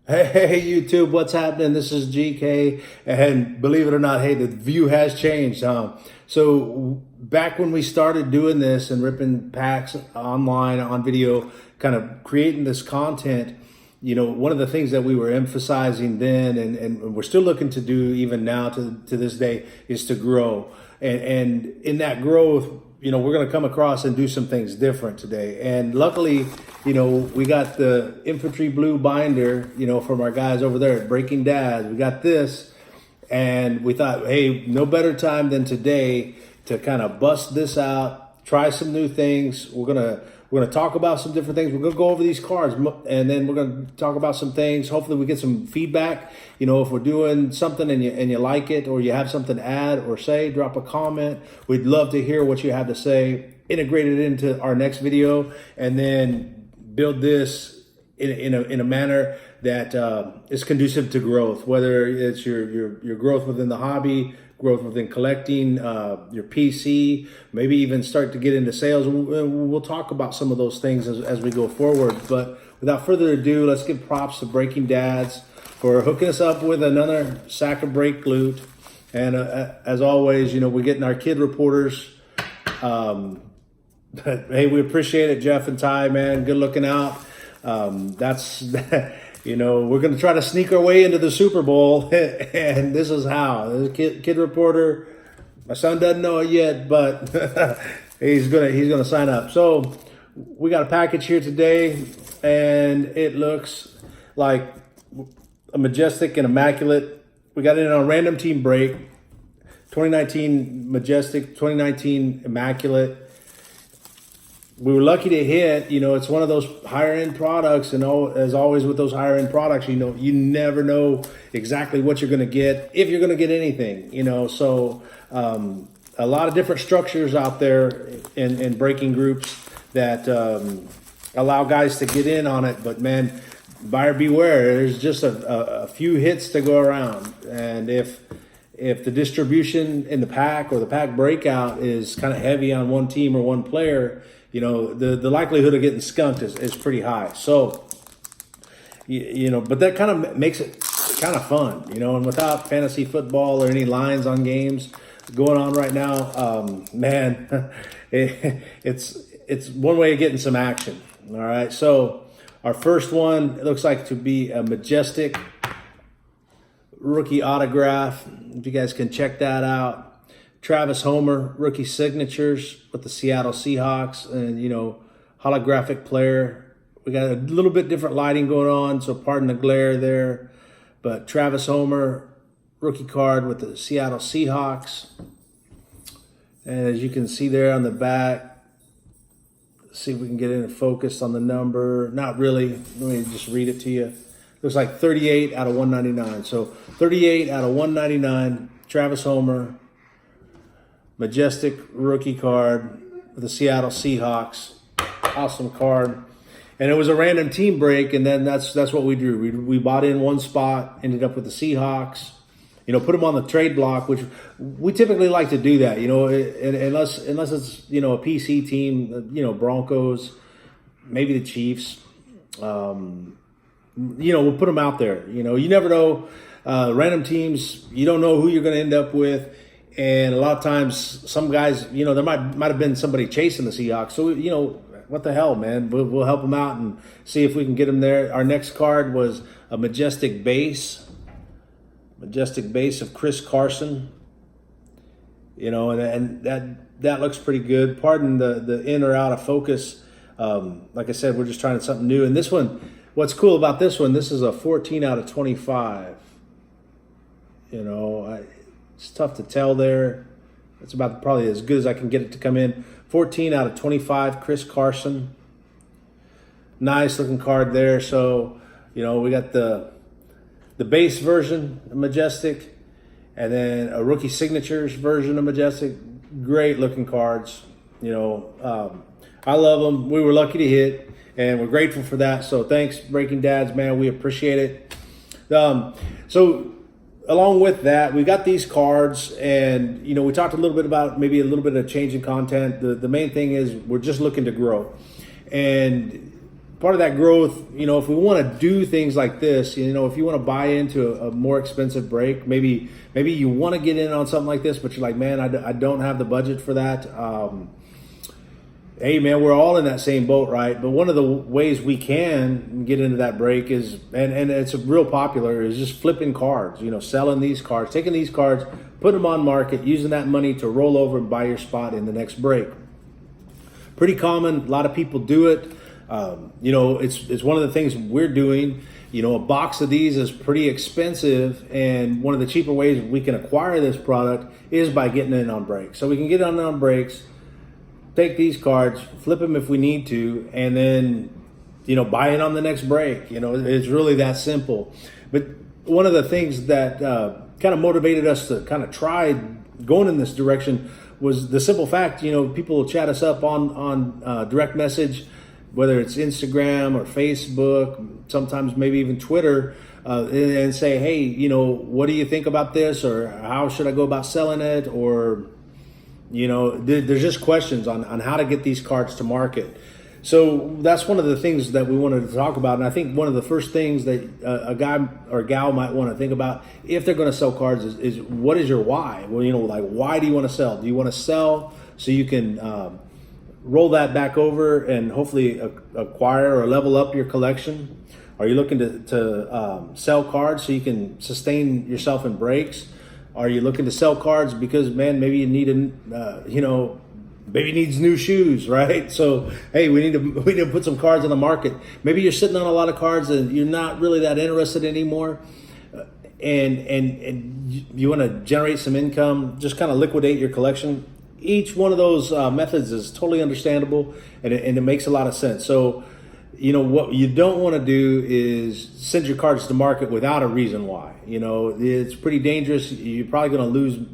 Hey YouTube, what's happening? This is GK, and believe it or not, hey, the view has changed. So back when we started doing this and ripping packs online on video, kind of creating this content, one of the things that we were emphasizing then, and we're still looking to do even now to this day, is to grow. And in that growth, we're going to come across and do some things different today. And luckily, we got the infantry blue binder, from our guys over there at Breaking Dads. We got this, and we thought, hey, no better time than today to kind of bust this out, try some new things. We're gonna talk about some different things. We're gonna go over these cards, and then we're gonna talk about some things. Hopefully, we get some feedback. If we're doing something and you like it, or you have something to add or say, drop a comment. We'd love to hear what you have to say. Integrate it into our next video, and then build this in a manner that is conducive to growth. Whether it's your growth within the hobby, growth within collecting, your PC, maybe even start to get into sales. We'll talk about some of those things as we go forward. But without further ado, let's give props to Breaking Dads for hooking us up with another sack of break loot. And as always, we're getting our kid reporters. Hey, we appreciate it, Jeff and Ty, man. Good looking out. That's we're going to try to sneak our way into the Super Bowl, and this is how. This kid reporter, my son doesn't know it yet, but he's gonna sign up. So we got a package here today, and it looks like a Majestic and Immaculate. We got it on a random team break. 2019 Majestic, 2019 Immaculate. We were lucky to hit. It's one of those higher end products, and as always with those higher end products, you never know exactly what you're going to get, if you're going to get anything. So a lot of different structures out there in breaking groups that allow guys to get in on it. But man, buyer beware. There's just a few hits to go around, and if the distribution in the pack or the pack breakout is kind of heavy on one team or one player, the likelihood of getting skunked is pretty high. So, but that kind of makes it kind of fun, and without fantasy football or any lines on games going on right now, man, it's one way of getting some action. All right. So our first one, it looks like to be a Majestic rookie autograph. If you guys can check that out. Travis Homer, rookie signatures with the Seattle Seahawks, and holographic player. We got a little bit different lighting going on, so pardon the glare there. But Travis Homer, rookie card with the Seattle Seahawks. And as you can see there on the back, let's see if we can get in focus on the number. Not really. Let me just read it to you. Looks like 38 out of 199. So 38 out of 199, Travis Homer. Majestic rookie card for the Seattle Seahawks. Awesome card. And it was a random team break, and then that's what we drew. We bought in one spot, ended up with the Seahawks. Put them on the trade block, which we typically like to do that, unless it's, a PC team, Broncos, maybe the Chiefs. We'll put them out there. You never know. Random teams, you don't know who you're going to end up with. And a lot of times, some guys, there might have been somebody chasing the Seahawks. So, what the hell, man? We'll help them out and see if we can get them there. Our next card was a Majestic base. Majestic base of Chris Carson. And that looks pretty good. Pardon the in or out of focus. Like I said, we're just trying something new. And this one, what's cool about this one, this is a 14 out of 25. It's tough to tell there. It's about probably as good as I can get it to come in. 14 out of 25, Chris Carson. Nice looking card there. So, we got the base version of Majestic, and then a rookie signatures version of Majestic. Great looking cards. I love them. We were lucky to hit, and we're grateful for that. So thanks, Breaking Dads, man. We appreciate it. So along with that, we got these cards, and we talked a little bit about maybe a little bit of change in content. The main thing is we're just looking to grow, and part of that growth, if we want to do things like this, if you want to buy into a more expensive break, maybe you want to get in on something like this, but you're like, man, I don't have the budget for that. Hey, man, we're all in that same boat, right? But one of the ways we can get into that break is, and it's real popular, is just flipping cards, selling these cards, taking these cards, putting them on market, using that money to roll over and buy your spot in the next break. Pretty common. A lot of people do it. It's one of the things we're doing. A box of these is pretty expensive, and one of the cheaper ways we can acquire this product is by getting in on breaks. So we can get on breaks, take these cards, flip them if we need to, and then, buy it on the next break. It's really that simple. But one of the things that kind of motivated us to kind of try going in this direction was the simple fact, people will chat us up on direct message, whether it's Instagram or Facebook, sometimes maybe even Twitter, and say, hey, what do you think about this? Or how should I go about selling it? Or, there's just questions on how to get these cards to market. So that's one of the things that we wanted to talk about. And I think one of the first things that a guy or gal might want to think about if they're going to sell cards is what is your why? Well, why do you want to sell? Do you want to sell so you can roll that back over and hopefully acquire or level up your collection? Are you looking to sell cards so you can sustain yourself in breaks? Are you looking to sell cards because, man, maybe you need baby needs new shoes, right? So, hey, we need to put some cards on the market. Maybe you're sitting on a lot of cards and you're not really that interested anymore, and you want to generate some income, just kind of liquidate your collection. Each one of those methods is totally understandable, and it makes a lot of sense. So, what you don't want to do is send your cards to market without a reason why. It's pretty dangerous. You're probably going to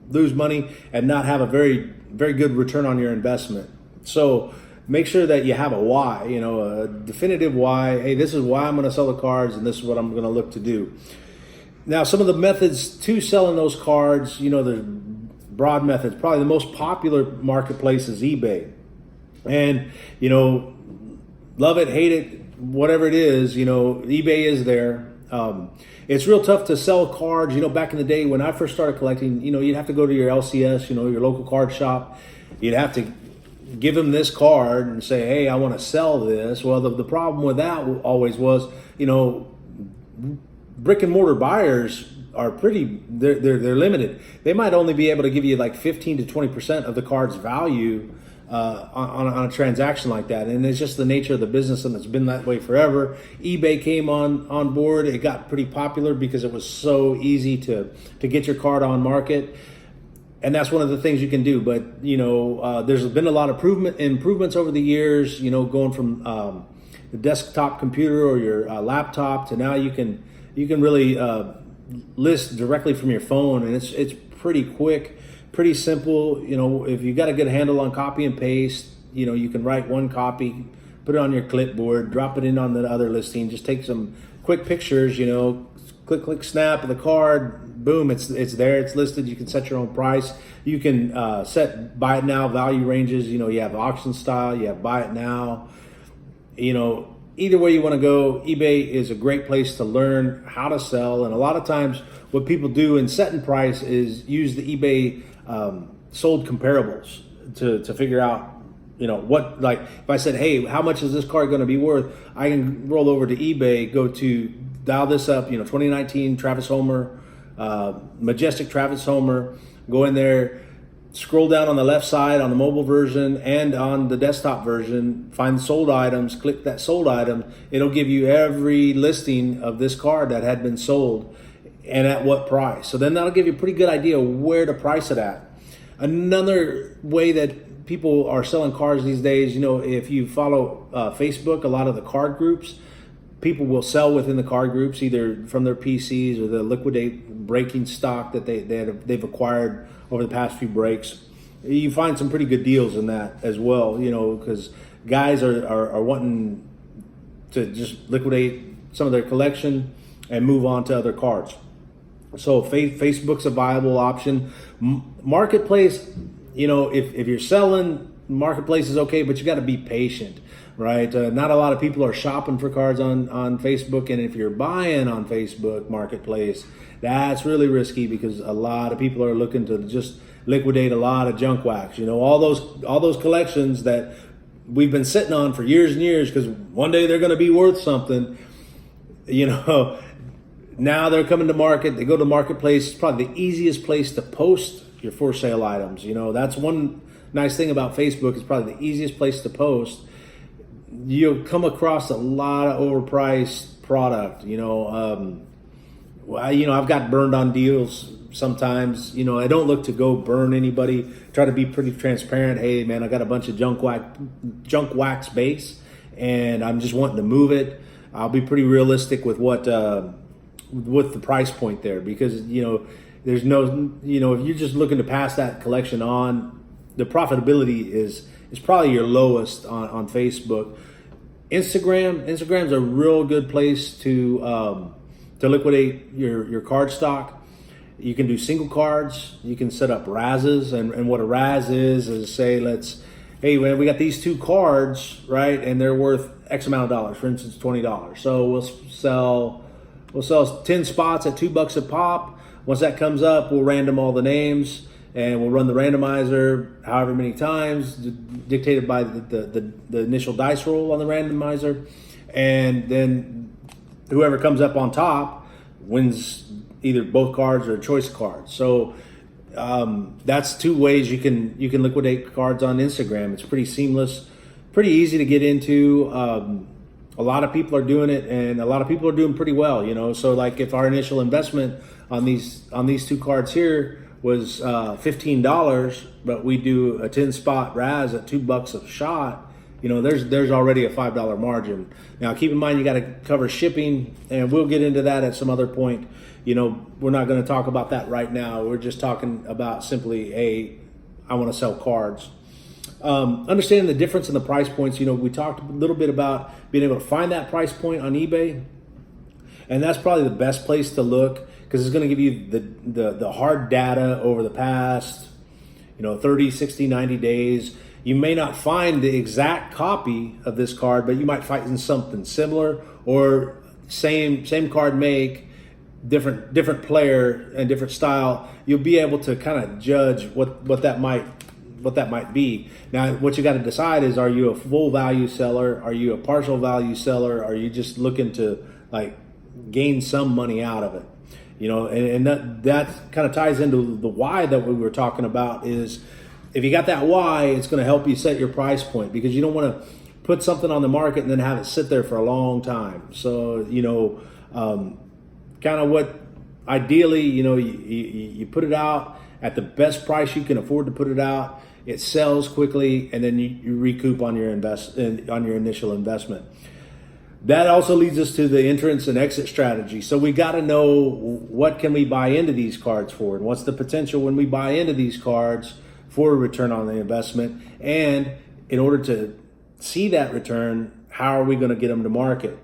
lose money and not have a very, very good return on your investment. So make sure that you have a why, a definitive why. Hey, this is why I'm going to sell the cards, and this is what I'm going to look to do. Now, some of the methods to selling those cards, the broad methods, probably the most popular marketplace is eBay. And, love it, hate it, whatever it is, eBay is there. It's real tough to sell cards. Back in the day when I first started collecting, you'd have to go to your LCS, your local card shop. You'd have to give them this card and say, hey, I want to sell this. Well, the problem with that always was, brick and mortar buyers are they're limited. They might only be able to give you like 15 to 20% of the card's value on a transaction like that, and it's just the nature of the business, and it's been that way forever. eBay came on board. It got pretty popular because it was so easy to get your card on market, and that's one of the things you can do. But there's been a lot of improvements over the years. Going from the desktop computer or your laptop to now you can really list directly from your phone, and it's pretty quick. Pretty simple. If you got a good handle on copy and paste, you can write one copy, put it on your clipboard, drop it in on the other listing, just take some quick pictures, click, snap of the card, boom, it's there, it's listed. You can set your own price. You can set buy it now value ranges. You have auction style, you have buy it now. Either way you want to go, eBay is a great place to learn how to sell. And a lot of times what people do in setting price is use the eBay sold comparables to figure out, what, like if I said, hey, how much is this card going to be worth? I can roll over to eBay, go to dial this up, 2019 Travis Homer, Majestic Travis Homer, go in there, scroll down on the left side on the mobile version and on the desktop version, find sold items, click that sold item. It'll give you every listing of this card that had been sold and at what price. So then that'll give you a pretty good idea where to price it at. Another way that people are selling cards these days, if you follow Facebook, a lot of the card groups, people will sell within the card groups, either from their PCs or the liquidate breaking stock that they've acquired over the past few breaks. You find some pretty good deals in that as well, because guys are wanting to just liquidate some of their collection and move on to other cards. So Facebook's a viable option. Marketplace, if you're selling, marketplace is okay, but you got to be patient. right? Not a lot of people are shopping for cards on Facebook, and if you're buying on Facebook Marketplace, that's really risky because a lot of people are looking to just liquidate a lot of junk wax. You know, all those collections that we've been sitting on for years and years because one day they're going to be worth something. You know, now they're coming to market. They go to Marketplace. It's probably the easiest place to post your for sale items. You know, that's one nice thing about Facebook. It's probably the easiest place to post. You'll come across a lot of overpriced product. I've got burned on deals sometimes. You know, I don't look to go burn anybody. Try to be pretty transparent. Hey, man, I got a bunch of junk wax base, and I'm just wanting to move it. I'll be pretty realistic with with the price point there, because there's no, if you're just looking to pass that collection on, the profitability is probably your lowest on Facebook. Instagram's a real good place to liquidate your card stock. You can do single cards. You can set up RASs, and what a RAS is say, hey man, we got these 2 cards, right, and they're worth X amount of dollars. For instance, $20. So we'll sell 10 spots at $2 a pop. Once that comes up, we'll random all the names, and we'll run the randomizer however many times, dictated by the initial dice roll on the randomizer, and then whoever comes up on top wins either both cards or a choice of cards. So that's 2 ways you can liquidate cards on Instagram. It's pretty seamless, pretty easy to get into. A lot of people are doing it, and a lot of people are doing pretty well. So like if our initial investment on these 2 cards here was $15, but we do a 10 spot RAS at $2 a shot, there's already a $5 margin. Now keep in mind, you got to cover shipping, and we'll get into that at some other point. We're not going to talk about that right now. We're just talking about simply, I want to sell cards. Understanding the difference in the price points. We talked a little bit about being able to find that price point on eBay, and that's probably the best place to look, because it's going to give you the hard data over the past 30, 60, 90 days. You may not find the exact copy of this card, but you might find something similar, or same card make, different player and different style. You'll be able to kind of judge what that might be. Now, what you got to decide is, are you a full value seller? Are you a partial value seller? Are you just looking to gain some money out of it? And that kind of ties into the why that we were talking about. Is if you got that why, it's going to help you set your price point, because you don't want to put something on the market and then have it sit there for a long time. So, kind of what ideally, you put it out at the best price you can afford to put it out. It sells quickly, and then you recoup on your initial investment. That also leads us to the entrance and exit strategy. So we got to know, what can we buy into these cards for, and what's the potential when we buy into these cards for a return on the investment. And in order to see that return, how are we going to get them to market?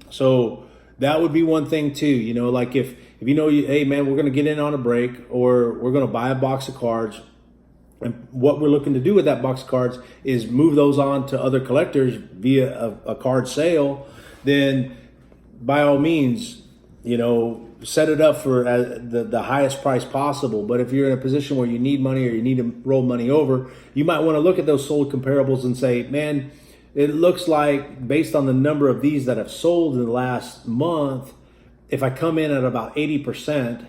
So that would be one thing too. Like if hey man, we're going to get in on a break, or we're going to buy a box of cards, and what we're looking to do with that box of cards is move those on to other collectors via a card sale, then by all means, set it up for the highest price possible. But if you're in a position where you need money, or you need to roll money over, you might want to look at those sold comparables and say, man, it looks like, based on the number of these that have sold in the last month, if I come in at about 80%,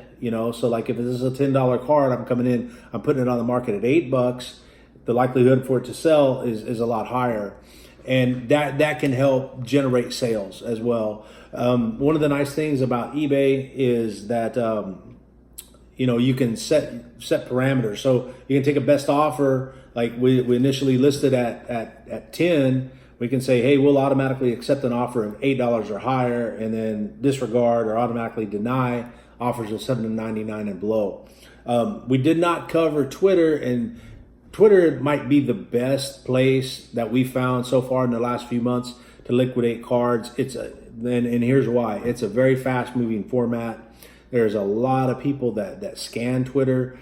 so like if this is a $10 card, I'm putting it on the market at $8, the likelihood for it to sell is a lot higher. And that can help generate sales as well. One of the nice things about eBay is that, you can set parameters. So you can take a best offer, like we initially listed at 10. We can say, hey, we'll automatically accept an offer of $8 or higher, and then disregard or automatically deny offers of $7.99 and below. We did not cover Twitter, and Twitter might be the best place that we found so far in the last few months to liquidate cards. And here's why. It's a very fast moving format. There's a lot of people that scan Twitter.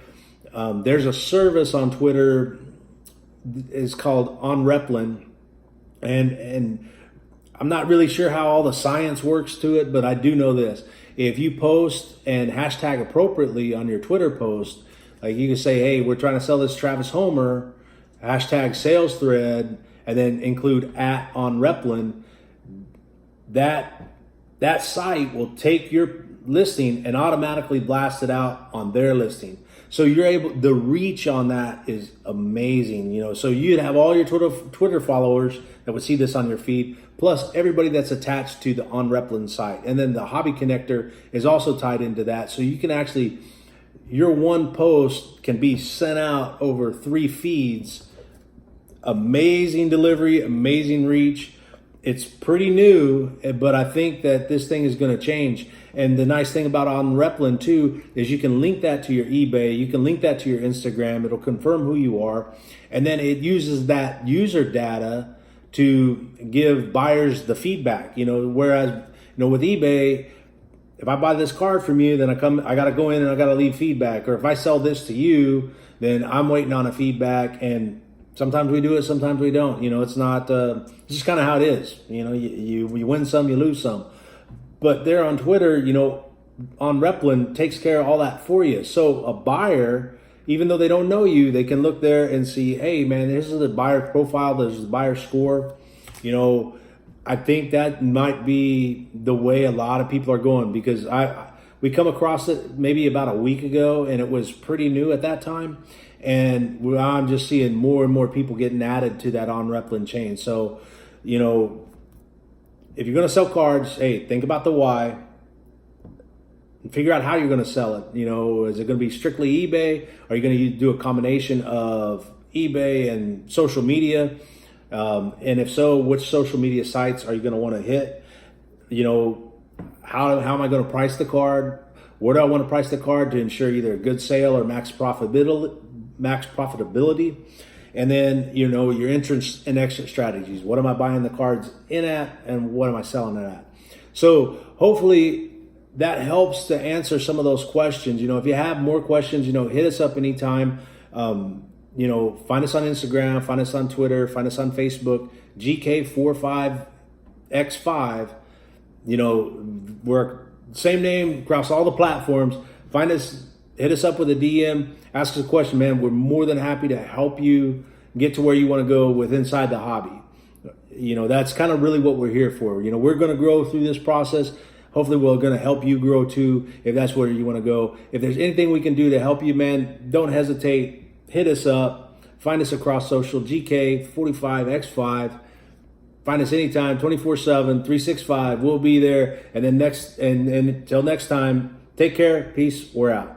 There's a service on Twitter, it's called On Replin, And I'm not really sure how all the science works to it, but I do know this. If you post and hashtag appropriately on your Twitter post, like you can say, hey, we're trying to sell this Travis Homer, hashtag sales thread, and then include @on Replin, that site will take your listing and automatically blast it out on their listing. So you're able, the reach on that is amazing, you know. So you'd have all your Twitter followers that would see this on your feed, plus everybody that's attached to the On Replin site. And then the hobby connector is also tied into that. So you can actually, your one post can be sent out over 3 feeds. Amazing delivery, amazing reach. It's pretty new, but I think that this thing is going to change. And the nice thing about On Replin too is you can link that to your eBay, you can link that to your Instagram. It'll confirm who you are, and then it uses that user data to give buyers the feedback. You know, whereas with eBay, if I buy this card from you, then I got to go in and I got to leave feedback. Or if I sell this to you, then I'm waiting on a feedback. And sometimes we do it, sometimes we don't. You know, it's not. It's just kind of how it is. You know, you win some, you lose some. But there on Twitter, On Replin takes care of all that for you. So a buyer, even though they don't know you, they can look there and see, hey man, this is the buyer profile, this is the buyer score. I think that might be the way a lot of people are going, because we come across it maybe about a week ago and it was pretty new at that time. And I'm just seeing more and more people getting added to that On Replin chain. So, if you're going to sell cards, hey, think about the why and figure out how you're going to sell it. Is it going to be strictly eBay? Are you going to do a combination of eBay and social media? And if so, which social media sites are you going to want to hit? How am I going to price the card? Where do I want to price the card to ensure either a good sale or max profitability? And then, your entrance and exit strategies. What am I buying the cards in at, and what am I selling it at? So hopefully that helps to answer some of those questions. If you have more questions, hit us up anytime. Find us on Instagram, find us on Twitter, find us on Facebook, GK45X5. We're same name across all the platforms. Find us, hit us up with a DM, ask us a question, man. We're more than happy to help you get to where you want to go with inside the hobby. That's kind of really what we're here for. We're going to grow through this process. Hopefully we're going to help you grow too, if that's where you want to go. If there's anything we can do to help you, man, don't hesitate. Hit us up. Find us across social, GK45X5. Find us anytime, 24/7, 365. We'll be there. And then until next time, take care. Peace. We're out.